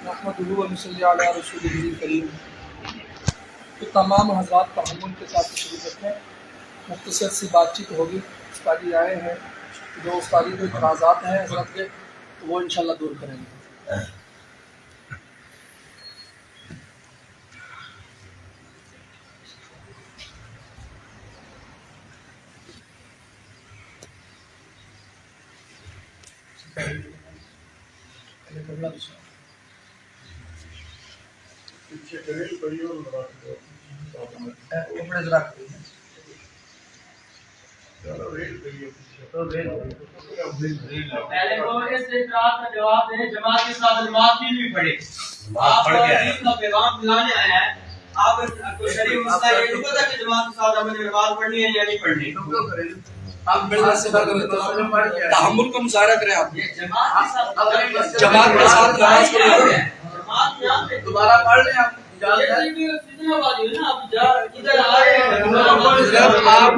نحمدہ و نصلی علی رسولہ الکریم۔ تو تمام حضرات تحمل کے ساتھ تشریف رکھیں، مختصر سی بات چیت ہوگی، استادی رائے ہیں، جو استادی کے تنازعات ہیں حضرت کے وہ انشاءاللہ دور کریں گے۔ پہلے وہ اس اعتراض کا جواب دیں، جماعت کے ساتھ نماز کی بھی پڑھے۔ آپ حدیث کا پیغام دلانے آئے ہیں، آپ کو شریف مسئلہ یہ نہیں پتا کہ جماعت کے ساتھ ہمیں نماز پڑھنی ہے یا نہیں پڑھنی۔ آپ میرے سے تحمل کا مظاہرہ کریں، آپ جماعت کے ساتھ جماعت کے ساتھ نماز پڑھیں، جماعت یہاں پہ دوبارہ پڑھ لیں آپ۔ آپ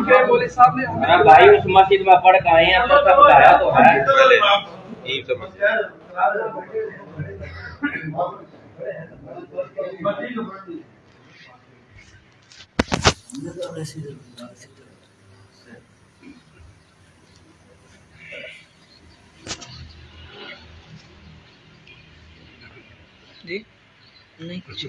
کے مولوی صاحب نے میرا بھائی اس مسجد میں پڑھ کے آئے ہیں، اب تک بتایا تو ہے۔ جی نہیں کچھ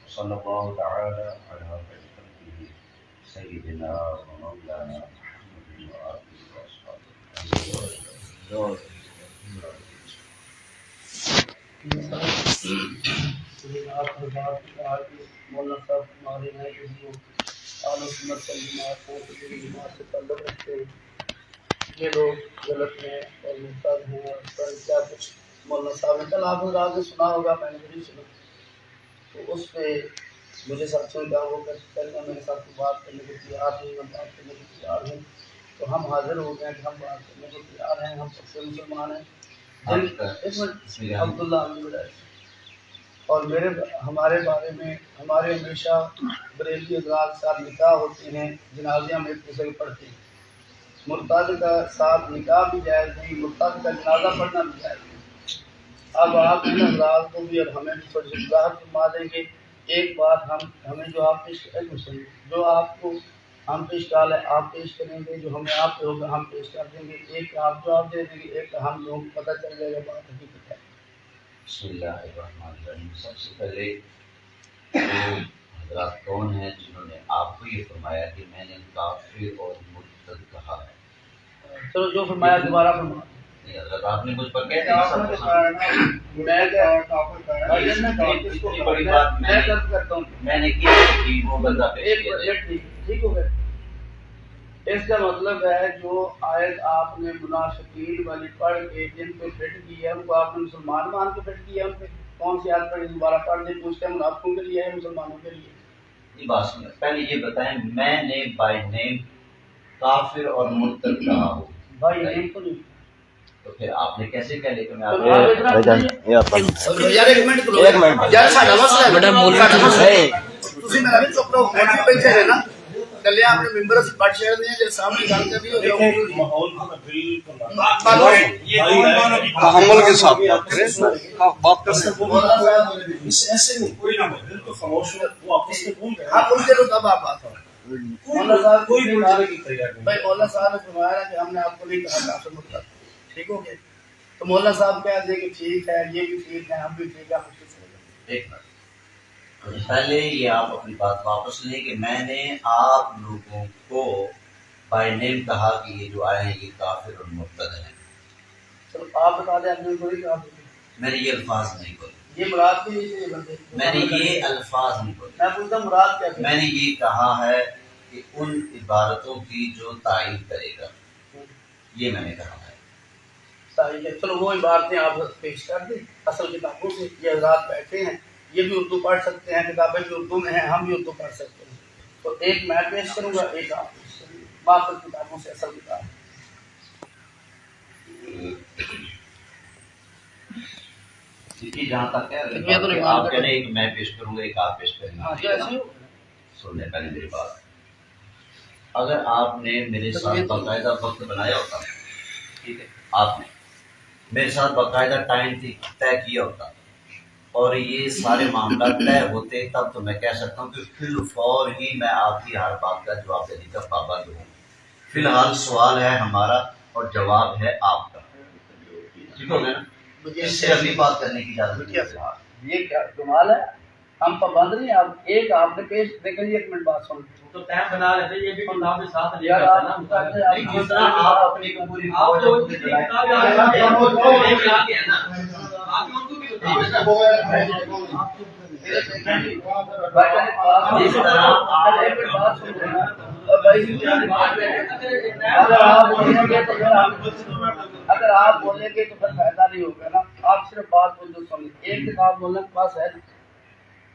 صلی اللہ تعالی علی خیر سیدنا و مولانا محمد و آلہ و اصحابہ۔ مولانا صاحب ہمارے ہیں جو اعلیٰ سنت والجماعت سے تعلق رکھتے ہیں، یہ لوگ غلط ہیں اور مرتد ہیں اور کیا کچھ مولانا صاحب نے کل آپ رات میں سنا ہوگا، میں نے نہیں سنا، تو اس پہ مجھے ساتھیوں نے کہا وہ کہتے ہیں میرے ساتھ بات کرنے کو تیار نہیں، ہم بات کرنے کو تیار ہیں، تو ہم حاضر ہو گئے کہ ہم بات کرنے کو تیار ہیں، ہم سب سے مسلمان ہیں۔ عبداللہ امین بڑائی اور ہمارے بارے میں ہمارے ہمیشہ بریلوی حضرات کے ساتھ نکاح ہوتے ہیں، جنازے ہم ایک دوسرے پڑھتے ہیں، مرتد کا ساتھ نکاح بھی جائز نہیں، مرتد کا جنازہ پڑھنا بھی جائز نہیں۔ اب آپ ان حضرات کو بھی اور ہمیں بھی تھوڑی سی وضاحت فرما دیں گے۔ ایک بات ہمیں جو آپ کے جو آپ کو ہم تو اشکال ہے آپ پیش کریں گے، جو ہمیں آپ پہ ہوگا ہم پیش کر دیں گے، ایک آپ جواب دے دیں گے، ایک ہم لوگوں کو پتہ چل جائے گا بات حقیقت ہے۔ بسم اللہ الرحمن الرحیم۔ سب سے پہلے وہ حضرات کون ہیں جنہوں نے آپ کو یہ فرمایا کہ میں نے کافر اور مرتد کہا ہے؟ چلو جو فرمایا دوبارہ فرمایا۔ نہیں حضرت آپ نے مجھ پر کہہ دیا سب کو سامنے۔ اتنی بڑی بات میں کرتا ہوں، میں نے کی کہ وہ بندہ پیش ایک کیا منٹ جائے۔ ٹھیک ہو گیا۔ اس کا مطلب ہے جو آیت آپ نے منافقین والی پڑھ کے جن پہ فٹ کی ہے ان کو آپ نے مسلمان مان کے فٹ کیا ہے، ان پہ کون سی آیت پڑھی دوبارہ پڑھ دیں؟ پوچھتے ہیں منافقوں کے لیے ہے مسلمانوں کے لیے؟ یہ بات سنیں، پہلے یہ بتائیں میں نے بائی نیم کافر اور مرتد کہا ہوں بھائی نہیں تو نہیں۔ تو پھر آپ نے کیسے کہہ لیا کہ میں آپ تو آپ اتنا یار ایک منٹ کرو، یار ساڈا مسئلہ ہے بیٹا مول تسی میرا بھی چپ رہو، بیٹھے بیٹھے ہے نا کلے آپ نے ممبر سے پڑھ شیئر دیا جے سامنے گل کر رہی ہو ماحول تحمل کے ساتھ بات کریں، بات کر سکتے ایسے نہیں، کوئی نہ بالکل خاموش ہو، وہ آپس میں بول رہے ہاں ان کے تو تب آپ بات ہو مولانا صاحب کوئی بولنے کی تیار نہیں۔ بھائی مولانا صاحب نے فرمایا کہ ہم نے آپ کو نہیں کہا کافر مرتد، ٹھیک ہو گیا؟ تو مولانا صاحب کہہ دیں کہ ٹھیک ہے یہ بھی ٹھیک ہے ہم بھی ٹھیک ہے ہم خوشی سے ایک منٹ پہلے یہ آپ اپنی بات واپس لیں کہ میں نے آپ لوگوں کو بائی نیم کہا کہ یہ جو آئے ہیں یہ کافر اور مرتد ہیں۔ چلو آپ بتا دیں اپنے کو ہی کہا میں نے یہ الفاظ نہیں بولے، یہ مراد کی نہیں سے یہ بندے میں نے یہ الفاظ نہیں بولے، میں پوچھتا ہوں مراد کیا میں نے یہ کہا ہے کہ ان عبارتوں کی جو تعین کرے گا، یہ میں نے کہا ہے۔ صحیح ہے، چلو وہ عبارتیں آپ پیش کر دیں اصل کتابوں سے، یہ حضرات بیٹھے ہیں یہ بھی اردو پڑھ سکتے ہیں، کتابیں بھی اردو میں ہیں ہم بھی اردو پڑھ سکتے ہیں، تو ایک میں پیش کروں گا ایک آپ پیش کریں گے باقی کتابوں سے اصل کتاب۔ دیکھیے جہاں تک ہے یہ تو کہ نہیں آپ کہہ رہے ہیں کہ میں پیش کروں گا ایک آپ پیش کریں ہاں گے، جو ایسے ہو سن لیں پہلے میری بات۔ اگر آپ نے میرے ساتھ باقاعدہ وقت بنایا ہوتا، ٹھیک ہے، آپ نے میرے ساتھ باقاعدہ ٹائم طے کیا ہوتا اور یہ سارے معاملات طے ہوتے، تب تو میں کہہ سکتا ہوں کہ فی الفور ہی میں آپ کی ہر بات کا جواب دینے کا پابند ہوں۔ فی الحال سوال ہے ہمارا اور جواب ہے آپ کا، ٹھیک ہو گیا نا؟ اس سے اگلی بات کرنے کی اجازت نہیں ہے۔ یہ کیا کمال ہے، ہم پابند نہیں، آپ ایک آپ نے پیش دیکھ لیجیے، ایک منٹ بات سن تو ٹائم بنا لیتے یہ بھی کتاب کے ساتھ لے یار جاتا آپ نا نہیں، جس طرح آپ اپنی پوری آپ فوج تو اپنی لڑائی کتاب لے کے آ گئے نا آپ ان کو بھی بتاؤ جس طرح اگر آپ بولیں گے تو پھر فائدہ نہیں ہوگا نا، آپ صرف بات کو جو سمجھ ایک کتاب بولنے کے پاس ہے،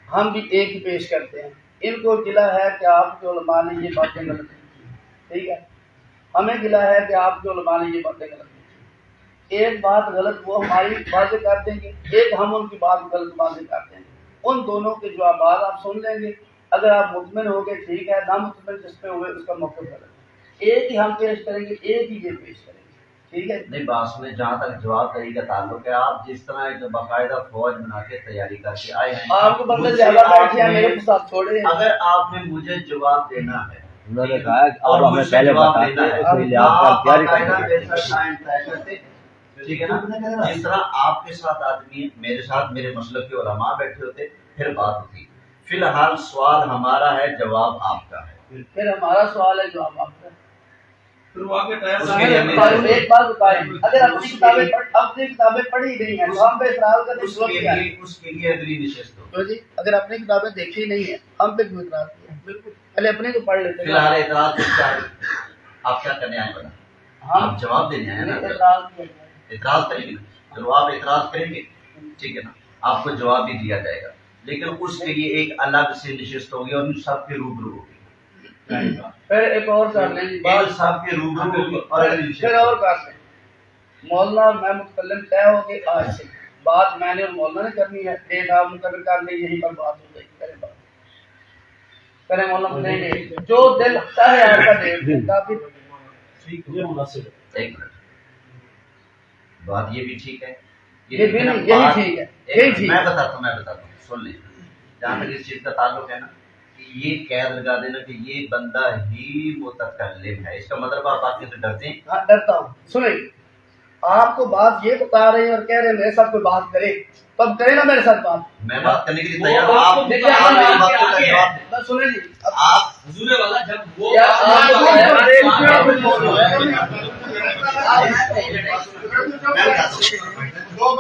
ہم بھی ایک ہی پیش کرتے ہیں، ان کو گلا ہے کہ آپ کے علماء نے یہ باتیں غلط کی، ٹھیک ہے، ہمیں گلا ہے کہ آپ کے علماء نے یہ باتیں غلط کی، ایک بات غلط وہ ہماری واضح کر دیں گے، ایک ہم ان کی بات غلط واضح کر دیں گے، ان دونوں کے جوابات آپ سن لیں گے، اگر آپ مطمئن ہو گے ٹھیک ہے، نہ مطمئن جس پہ ہوئے اس کا موقف غلط ہے، ایک ہی ہم پیش کریں گے، ایک ہی یہ پیش کریں گے، ٹھیک ہے؟ نہیں بات میں جہاں تک جواب دہی کا تعلق ہے، آپ جس طرح ایک باقاعدہ فوج بنا کے تیاری کر کے آئے ہیں، آپ کو بندے زیادہ بیٹھے ہیں میرے ساتھ چھوڑے ہیں، اگر آپ نے مجھے جواب دینا ہے انہوں نے کہا کہ اور اب ہمیں مجھ سے پہلے جواب بتا لینا ہے، دیں، اس لیے آپ تیاری باقاعدہ کریں میرے ساتھ ٹائم طے کرتے، ٹھیک ہے نا؟ جس طرح آپ کے ساتھ آدمی میرے ساتھ میرے مسلک کے علماء بیٹھے ہوتے پھر بات ہوتی۔ فی الحال سوال ہمارا ہے، جواب آپ کا ہے۔ پھر ہمارا سوال ہے جواب آپ کا۔ اس کے لیے ہمیں ایک بات بتائیں، اگر اپنی کتابیں پڑھی نہیں ہیں تو ہم پہ اعتراض کرنے کی ضرورت کیا ہے؟ اس کے لیے اگلی نشست ہو۔ تو جی اگر اپنی کتابیں دیکھی نہیں ہیں ہم پہ کیوں اعتراض کیا؟ بالکل پہلے اپنے تو پڑھ لیتے فی الحال اعتراض کیا ہے؟ آپ کیا کرنے آئے بنا؟ آپ جواب دینے آئے نا، اعتراض کیا ہے؟ اعتراض کریں گے نا، چلو آپ اعتراض کریں گے، ٹھیک ہے نا، آپ کو جواب بھی دیا جائے گا، لیکن اس کے لیے ایک الگ سے نشست ہوگی اور ان سب کے روبرو ہوگی۔ پھر ایک اور کر لیں جی ان بات، سب کے روبرو ہوگی اور اگلی نشست پھر اور کر لیں، مولانا میں متکلم طے ہو گئی آج سے، بات میں نے اور مولانا نے کرنی ہے، ڈیٹ آپ مقرر کر لیں، یہیں پر بات ہو جائے گی، کریں بات کریں مولانا نہیں نہیں جو دل چاہے ایسا ڈیٹ کافی یہ مناسب ہے۔ ایک منٹ، بات یہ بھی ٹھیک ہے، یہ بھی نہیں، یہی ٹھیک ہے، یہی ٹھیک میں ہے۔ بتاتا ہوں سن لیں، جہاں تک اس چیز کا تعلق ہے نا کہ یہ قید لگا دینا کہ یہ بندہ ہی متکلم ہے، اس کا مطلب آپ بات سے ڈرتے ہیں؟ ہاں ڈرتا ہوں. سنیں آپ کو بات یہ بتا رہے ہیں اور کہہ رہے ہیں میرے ساتھ کوئی بات کرے، تب کرے نا میرے ساتھ بات. میں بات کرنے کے لیے تیار ہوں. وہ آپ دیکھیے، آپ آپ میری بات کے کا آگے جواب ہیں. دیں. بس سنیں جی آپ حضور والا جب وہ کیا آپ کو میں بتا وہ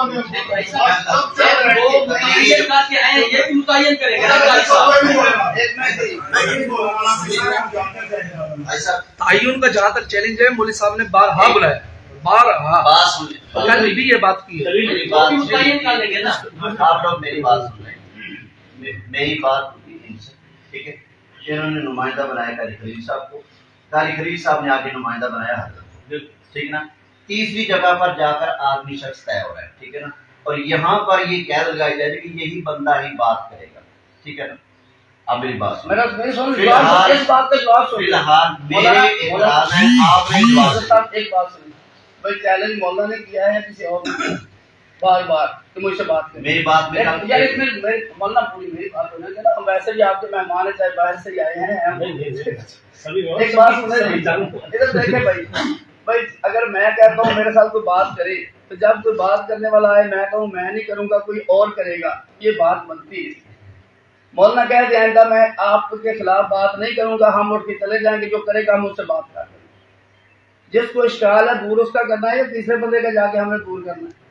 متعین کر کے آئے ہیں، یہ بھی متعین کریں گے نا قاری صاحب. ایسا تعین کا جہاں تک چیلنج ہے مولوی صاحب نے بارہا بلایا، بارہا بات سن لیں. کل بھی یہ بات کی ہے. میری وہ بات بھی سن متعین کر لیں. لیں گے نا. آپ لوگ میری بات سن لیں. میری بات ہوتی ہے ان سے، ٹھیک ہے. انہوں نے نمائندہ بنایا قاری خلیل صاحب کو، قاری خلیل صاحب نے آگے نمائندہ بنایا حضرت کو، ٹھیک ہے نا. تیسری جگہ پر جا کر آدمی شخص طے ہو رہا ہے، ٹھیک ہے نا. اور یہاں پر یہ قید لگائی جائے کہ یہی بندہ ہی بات کرے گا، ٹھیک ہے نا. اب میری بات سن. میرا میری سن جواب اس بات کا جواب سن. فی الحال میرے اعتراض ہیں، آپ نے جواب دیں. صاحب ایک بات سنیں بھائی، چیلنج مولانا نے کیا ہے کسی اور نے بار بار کہ مجھ سے بات کریں. میری بات میں یار اس میں مولانا پوری میری بات ہونا چاہیے. ہم ویسے بھی آپ کے مہمان ہیں، چاہے باہر سے ہی آئے ہیں. ایک بات سنیں ادھر دیکھیں بھائی اگر میں کہتا ہوں میرے ساتھ کوئی بات کرے تو جب کوئی بات کرنے والا آئے میں کہوں میں نہیں کروں گا کوئی اور کرے گا، یہ بات بنتی ہے. مولانا کہہ دیں آئندہ میں آپ کے خلاف بات نہیں کروں گا، ہم اٹھ کے چلے جائیں گے، جو کرے گا ہم اس سے بات کر لیں گے. جس کو اشکال ہے دور اس کا کرنا ہے یا تیسرے بندے کا جا کے ہمیں دور کرنا ہے؟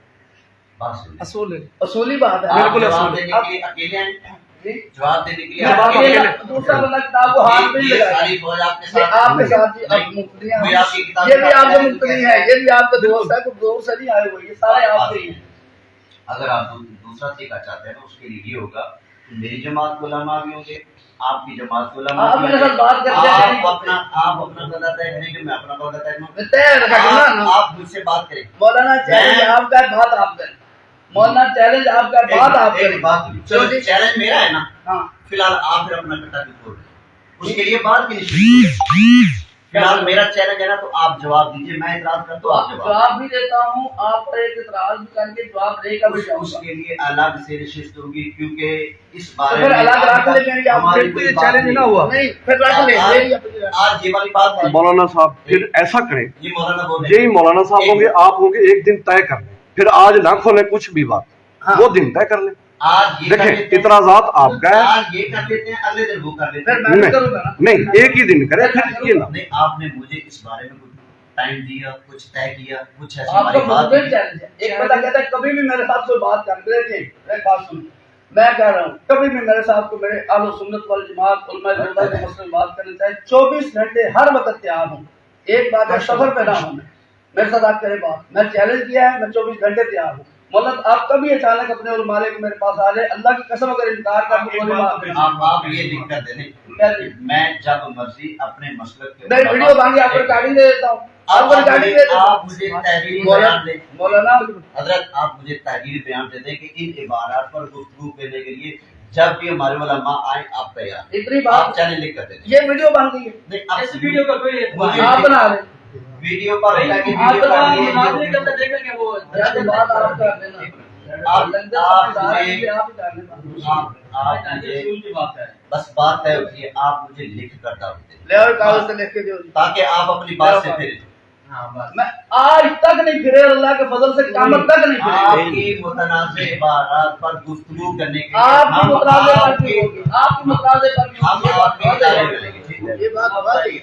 بات سن لیں. اصول ہے. اصولی بات ہے. آپ بالکل جواب اصول. دینے کے لیے اکیلے ہیں؟ جی؟ جواب دینے کے لیے جواب اکیلے ہیں؟ اکیلے. دوسرا بندہ کتاب کو ہاتھ میں یہ لگائے ساری فوج آپ کے یہ ساتھ آپ کے ساتھ جی اب مفتریاں کوئی ہیں. آپ کی کتاب یہ بھی آپ کا کے مفتری ہے، یہ بھی آپ کا دوست ہے، کوئی دور سے نہیں آئے ہوئے، یہ سارے آپ کے ہی ہیں. اگر آپ دوسرا طریقہ چاہتے ہیں نا اس کے لیے یہ ہوگا کہ میری جماعت کے علماء بھی ہوں گے، آپ کی جماعت کے علماء آپ بھی میرے ہوں ساتھ بات گے. کرتے ہیں آپ اپنا بندہ طے کریں گے، میں اپنا بندہ طے کروں گا. طے رکھا کرنا. آپ مجھ سے بات کریں. مولانا چیلنج آپ کا ہے، بات آپ کریں. مولانا چیلنج آپ کا ہے، بات آپ ایک کریں. بات چلو چیلنج میرا ہے نا، ہاں فی الحال آپ پھر اپنا کٹا بھی کھول دیں، اس کے لیے بات کی نہیں. فی الحال میرا چیلنج ہے نا، تو آپ جواب دیجیے. میں اعتراض کرتا ہوں، آپ جواب جواب بھی دیتا ہوں، آپ پر ایک اعتراض بھی کر کے جواب دے کر بھی جاؤں اس گا. کے لیے الگ سے نشست ہوگی، کیونکہ اس تو بارے پھر میں الگ رکھ لیں گے آپ ہماری بالکل کوئی یہ بات چیلنج نہیں. نہ ہوا. نہیں پھر رکھ لیں گے اپنی رکھ. آج یہ والی بات ہے. مولانا صاحب پھر ایسا کریں، یہ مولانا بول رہے یہی مولانا صاحب ہوں گے، آپ ہوں گے، ایک دن طے کر لیں، پھر آج نہ کھولیں کچھ بھی بات، ہاں. وہ دن طے کر لیں. آج یہ کر دیکھیں لیتے ہیں، اعتراضات آپ کا ہے. آج یہ کر لیتے ہیں، اگلے دن وہ کر لیتے پھر ہیں. میں بھی کروں گا نا. نہیں ایک ہی دن کریں، پھر یہ نہ. نہیں، آپ نے مجھے اس بارے میں کچھ ٹائم دیا، کچھ طے کیا، کچھ ایسی آپ ہماری کا بات مستقل چیلنج ہے. ایک بندہ کہتا ہے کبھی بھی میرے ساتھ کوئی بات کر دیتے ہیں. ایک بات سن، میں کہہ رہا ہوں کبھی بھی میرے ساتھ کو میرے اہل سنت والجماعت علماء دیوبند کے مسئلے میں بات کرنا چاہے 24 گھنٹے ہر وقت تیار ہوں. ایک بات ہے سفر پہ نہ ہوں، میرے ساتھ آپ کریں بات. میں چیلنج کیا ہے، میں 24 گھنٹے تیار ہوں. مطلب آپ کبھی اچانک اپنے علماء کے میرے پاس آ جائے، اللہ کی قسم اگر انکار کر دوں آپ یہ لکھ کر دیں. میں جب مرضی اپنے مسلک کے میں ویڈیو بانگی آپ کو ریکارڈنگ دے دیتا ہوں. آپ کو ریکارڈنگ دے دیتا ہوں. آپ مجھے تحریر بیان دیں. مولانا حضرت آپ مجھے تحریر بیان دے دیں کہ ان عبارات پر گفتگو کرنے کے لیے جب بھی ہمارے علماء آئیں آپ تیار. اتنی آپ بات چینل لکھ کر دیں. یہ ویڈیو بانگی ہے، نہیں، آپ اس ویڈیو کا کوئی آپ بنا لیں. ویڈیو پر بھائی، لگا کے آپ ویڈیو بتا پر مناظرے کے اندر دیکھیں گے وہ جب بات آپ کر دینا. آپ لندن آپ سارے مجھے آپ ہی کر لینا. آپ مجھے اصول کی بات ہے. بس بات ہے کہ آپ مجھے لکھ کر دعوت دیں لے آؤ کاغذ سے لکھ کے دو. تاکہ آپ اپنی بات سے پھریں. ہاں بس. میں آج تک نہیں پھرے، اللہ کے فضل سے قیامت تک نہیں آپ پھرے. کی متنازع عبارات پر گفتگو کرنے کے لیے آپ کی ہم متنازع پر آپ بھی کے ہوگی، آپ کی متنازع پر بھی ہم ہوگی. آپ کے ادارے میں لیں گے. ٹھیک ہے. یہ بات واضح ہے،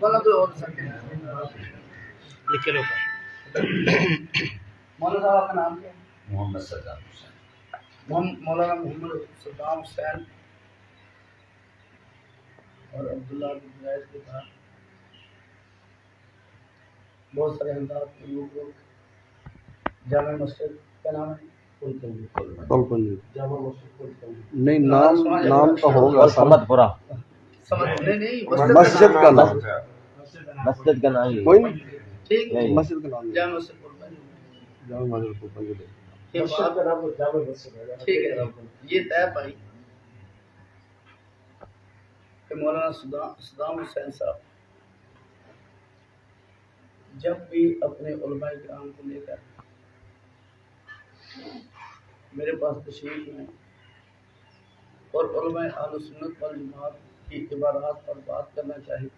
ورنہ کوئی اور سکتے نہیں. لکھ لو. مولانا صاحب آپ کا نام کیا ہے؟ محمد صدام حسین. مولانا محمد صدام حسین اور عبداللہ بن زید کے ساتھ بہت سارے انداز کے لوگ جامع مسجد کا نام ہے جامع مسجد نہیں نام تو ہوگا سمت پورا سمجھ نہیں مسجد کا نام مسجد کا نام کوئی نہیں، ٹھیک ہے. مسجد کا نام جامع مسجد جامع مسجد کو پنج دے. ٹھیک ہے. یہ طے پائی کہ مولانا صدام حسین صاحب جب بھی اپنے علماء کرام کو لے کر میرے پاس تشریف میں اور علماء اہل سنت والجماعت کی عبارات پر بات کرنا چاہیے.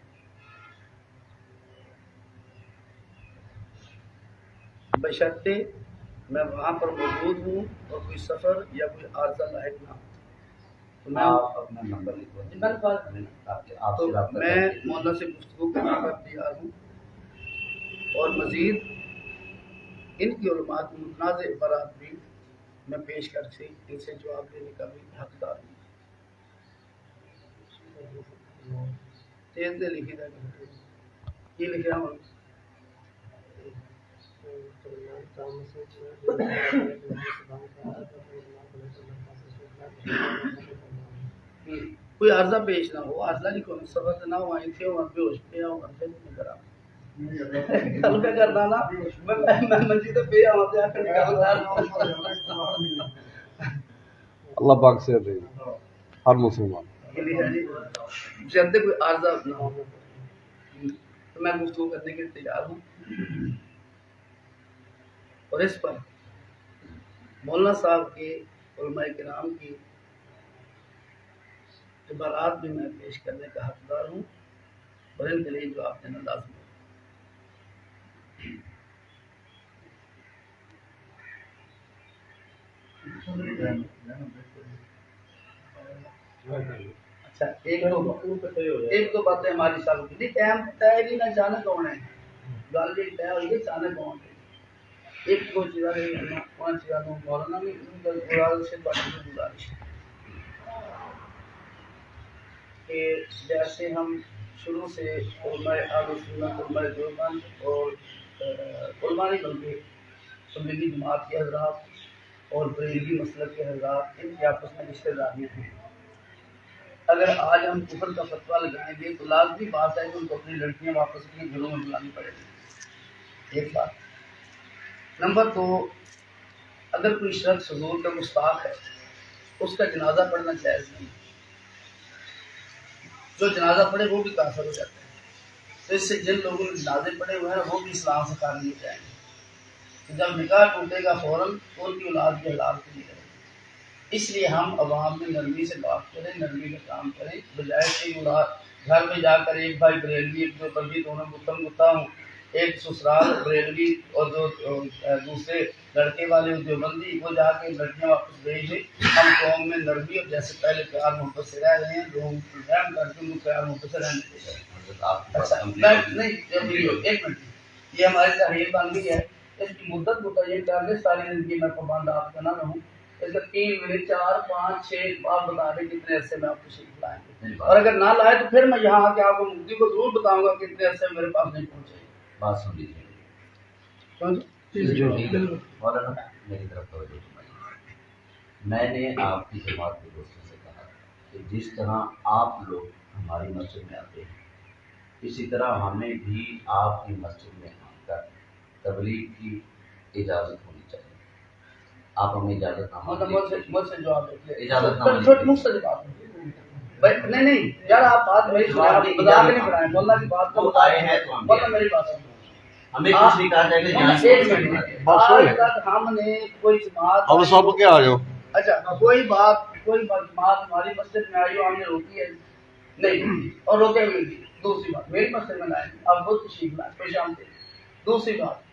بشرطے میں وہاں پر موجود ہوں اور کوئی سفر یا کوئی عارضہ لاحق نہ ہو. تو میں آپ اپنا نمبر لکھو. آپ تو سے رابطہ میں کریں. مولانا سے گفتگو کرنے پر تیار ہوں اور مزید ان کی علماء کی متنازع عبارات بھی میں پیش کر کے ان سے جواب دینے کا بھی حقدار ہوں. تیز دے لکھی تھا یہ لکھا ہوں. کوئی عرضہ پیش نہ ہو. عرضہ نہیں کوئی سبق نہ ہو آئی تھے وہاں پہ ہوش پہ آؤں گھر پہ نہیں کرا کل پہ کرنا نا میں منجی تو پہ آؤں تے آخر اللہ پاک سے دے ہر مسلمان. جب کوئی عرضہ نہ ہو تو میں گفتگو کرنے کے لیے تیار ہوں. اور اس پر مولانا صاحب کے علماء کرام کی عبارات بھی میں پیش کرنے کا حقدار ہوں اور ان کے لیے جواب دینا لازم ہے. اچھا ایک دو باتیں ہماری ساتھ کی ٹائم طے بھی نہ جانا کون ہے گل بھی طے ہوئی ہے جانا کون ہے. ایک دو چیزیں پانچ چیزوں مولانا بھی سے گزارش کہ جیسے ہم شروع سے علماء اہل سنت علماء دیوبند اور علماء نہیں بلکہ تبلیغی جماعت کے حضرات اور بریلوی مسلک کے حضرات ان کی آپس میں رشتہ داریاں ہیں. اگر آج ہم کفر کا فتویٰ لگائیں گے تو لازمی بات ہے کہ ان کو اپنی لڑکیاں واپس اپنے گھروں میں بلانی پڑے گی. ایک بات. نمبر دو، اگر کوئی شخص حضور کا گستاخ ہے اس کا جنازہ پڑھنا جائز نہیں. جو جنازہ پڑھے وہ بھی کافر ہو جاتا ہے. تو اس سے جن لوگوں نے جنازے پڑھے ہوئے ہیں وہ بھی اسلام سے خارج ہو جائیں گے. جب نکاح ٹوٹے گا فوراً تو ان کی اولاد بھی حلال کے لیے رہے گی. اس لیے ہم عوام میں نرمی سے بات کریں، نرمی کا کام کریں، بجائے کہ اولاد گھر میں جا کر ایک بھائی بریلوی ایک جو بردی دونوں گتم گتا ہوں، ایک سسرال بریلوی اور جو دوسرے لڑکے والے دیوبندی وہ جا کے لڑکیاں واپس بھیج دیں. ہم قوم میں نرمی اور جیسے پہلے پیار محبت سے رہ رہے ہیں لوگوں کو رحم کر کے ان کو پیار محبت سے رہنے دے رہے ہیں. نہیں ایک منٹ، یہ ہماری تحریر بن گئی ہے. اس کی مدت متعین کر دیں، ساری زندگی میں پابند آپ کا نہ رہوں. اس کا 3 مہینے 4 5 6 آپ بتا دیں کتنے عرصے میں آپ تشریف لائیں گے. اور اگر نہ لائے تو پھر میں یہاں آ کے آپ کو مفتی کو ضرور بتاؤں گا کتنے عرصے میرے پاس نہیں پہنچے. بات سن لیجیے. مولانا میری طرف توجہ فرمائیے. میں نے آپ کی جماعت کے دوستوں سے کہا کہ جس طرح آپ لوگ ہماری مسجد میں آتے ہیں اسی طرح ہمیں بھی آپ کی مسجد میں آ کر تبلیغ کی اجازت ہونی چاہیے. آپ ہمیں اجازت مجھ سے جواب دیں. اجازت نہیں یار آپ بات میری مذاق نہیں بنائیں. مولانا کی بات کو آئے ہیں تو مولانا میری بات سنیں. ہمیں کچھ نہیں کہا جائے گا. آج تک ہم نے کوئی جماعت اب سب کیا آ جاؤ. اچھا کوئی جماعت ہماری مسجد میں آئی ہو ہم نے روکی ہے نہیں اور روکے ہوئے بھی. دوسری بات میری مسجد میں لائیں آپ خود تشریف لائیں کوئی شام سے. دوسری بات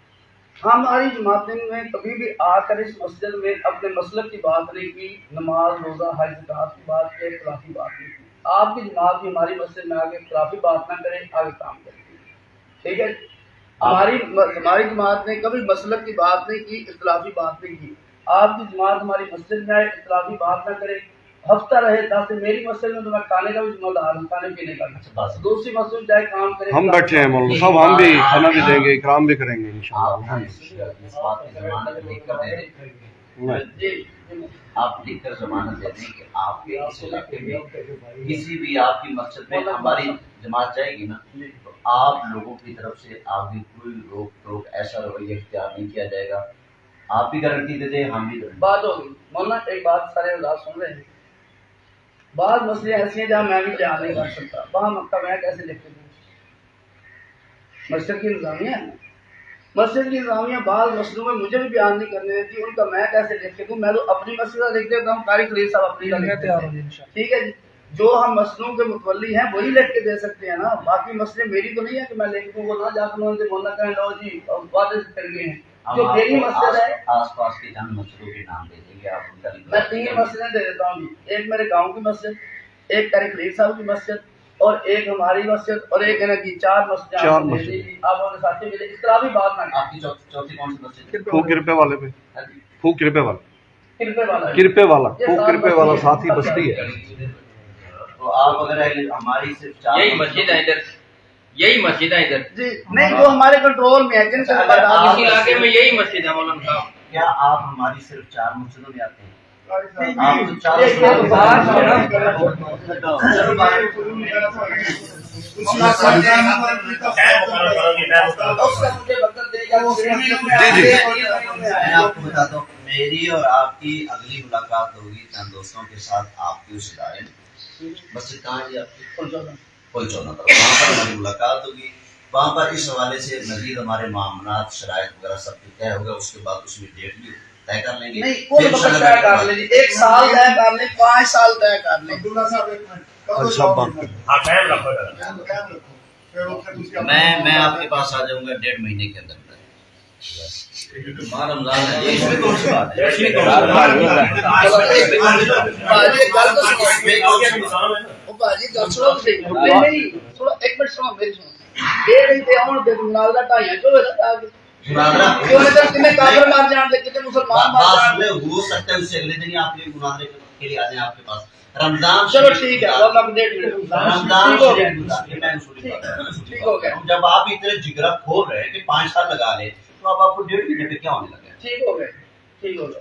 ہماری جماعتیں میں کبھی بھی آ کر اس مسجد میں اپنے مسلک کی بات نہیں کی، نماز روزہ حج زکات کی بات کی، اختلافی بات نہیں کی. آپ کی جماعت بھی ہماری مسجد میں آگے اختلافی بات نہ کریں، آگے کام کریں. ٹھیک ہے. ہماری جماعت نے کبھی مسلک کی بات نہیں کی، اختلافی بات نہیں کی. آپ کی جماعت ہماری مسجد میں آئے اختلافی بات نہ کرے. ہفتہ رہے دس دن میری مسجد میں تو میں کھانے کا بھی ذمہ دار ہوں، کھانے پینے کا بھی. دوسری مسجد میں جائے کام کرے. ہم بیٹھے ہیں مولانا صاحب، ہم بھی کھانا بھی دیں گے، اکرام بھی کریں گے انشاءاللہ. اس بات کی ضمانت لکھ کر دے دیں. جی آپ لکھ کر ضمانت دے دیں کہ آپ کے اس علاقے میں کسی بھی آپ کی مسجد میں ہماری جماعت جائے گی نا تو آپ لوگوں کی طرف سے آگے کوئی روک ٹوک ایسا رویہ اختیار نہیں کیا جائے گا. آپ بھی گارنٹی دے دیں، ہم بھی گارنٹی. بات ہوگی مولانا. ایک بات سارے حضرات سن رہے ہیں. بعض مسئلے ایسے ہیں جہاں میں بھی بیان نہیں کر سکتا. وہاں مکہ میں کیسے لکھ کے دوں؟ مسجد کی انتظامیہ ہے. مسجد کی انتظامیہ بعض مسئلوں میں مجھے بھی بیان نہیں کرنے دیتی، ان کا میں کیسے لکھ کے دوں؟ میں تو اپنی مسجد کا لکھ دیتا ہوں، قاری خلیل صاحب اپنی کا لکھ دیتے ہیں. ٹھیک ہے جی. جو ہم مسئلوں کے متولی ہیں وہی لکھ کے دے سکتے ہیں نا، باقی مسئلے میری تو نہیں ہے کہ میں لکھ دوں وہ نہ جا کے مولانا کہیں لو جی وعدے کر گئے ہیں، جو میری مسجد ہے۔ آس پاس کے چند مسجدوں کے نام دے دیں گے آپ ان کا؟ میں 3 مسجدیں دے دیتا ہوں جی، ایک میرے گاؤں کی مسجد، ایک قاری خلیل صاحب کی مسجد، اور ایک ہماری مسجد، اور ایک ہے نا کہ 4 مسجد آپ نے ساتھی ملے، اس طرح بھی بات نہ آپ کی چوتھی کون سی مسجد؟ پھوک کرپے والے پہ، پھوک کرپے والا، کرپے والا کرپے والا، پھوک کرپے والا ساتھی بستی ہے۔ تو آپ اگر ہماری صرف 4 یہی مسجد ہے ادھر، یہی مسجد ہے ادھر، جی نہیں وہ ہمارے کنٹرول میں ہے، جن سے اس علاقے میں یہی مسجد ہے مولانا صاحب۔ کیا آپ ہماری صرف 4 مسجدوں میں آتے ہیں؟ آپ تو 4 میں آپ کو بتاتا ہوں، میری اور آپ کی اگلی ملاقات ہوگی چند دوستوں کے ساتھ آپ کے اس ادارے میں۔ مسجد کہاں ہے آپ کی؟ پل چونا طرف، وہاں پر ہماری ملاقات ہوگی۔ وہاں پر اس حوالے سے مزید ہمارے معاملات شرائط وغیرہ سب کچھ طے ہوگا، اس کے بعد اس میں ڈیٹ بھی طے کر لیں گے۔ نہیں کوئی وقت طے کر لیں جی، 1 سال طے کر لیں، 5 سال طے کر لیں۔ میں آپ کے پاس آ جاؤں گا 1.5 مہینے کے اندر۔ رمضان ہے، اس میں کون سی بات ہے؟ ہو سکتا ہے اس سے اگلے دن ہی آپ مناظرے کے لیے آ جائیں آپ کے پاس۔ رمضان چلو ٹھیک ہے، رمضان جب آپ اتنے جگرا کھول رہے ہیں کہ 5 سال لگا لیں تو اب آپ کو 1.5 مہینے پہ کیا ہونے لگا؟ ٹھیک ہو گئے، ٹھیک ہو گئے۔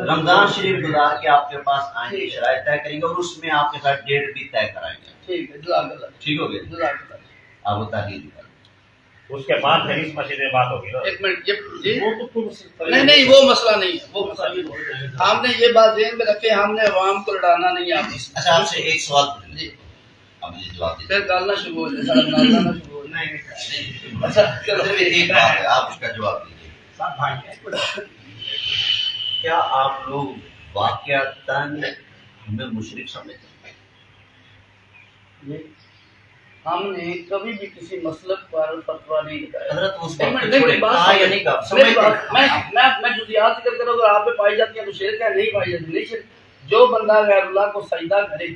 رمضان شریف گزار کے آپ کے پاس آئیں گے، شرائط طے کریں گے اور اس میں آپ کے ساتھ ڈیٹ بھی طے کرائیں گے۔ ٹھیک ہے، جزاک اللہ، ٹھیک ہو گیا؟ جزاک اللہ۔ آپ وہ تحریر کریں۔ اس کے بعد پھر اس مسجد میں بات ہوگی نا؟ 1 منٹ جی، نہیں وہ مسئلہ نہیں ہے، وہ مسئلہ نہیں ہے۔ ہم نے یہ بات ذہن میں رکھے، ہم نے عوام کو لڑانا نہیں ہے آپ سے۔ اچھا آپ سے ایک سوال پوچھ جی، اب مجھے جواب دیجیے۔ پھر گالنا شروع ہو جائے، سارا گالنا شروع ہو جائے۔ اچھا چلو صرف ایک بات ہے، آپ اس کا جواب دیجیے۔ کیا آپ لوگ واقعتاً ہمیں مشرک سمجھتے ہیں؟ ہم نے کبھی بھی کسی مسلک پر فتویٰ نہیں لگایا۔ حضرت اس ایک وقت منٹ، چھوڑے کہا یا نہیں کہا میری سمجھتے بات- میں جزیات ذکر کروں، اگر آپ پہ پائی جاتی ہیں تو شرک ہے، نہیں پائی جاتی نہیں شرک۔ جو بندہ غیر اللہ کو سجدہ کرے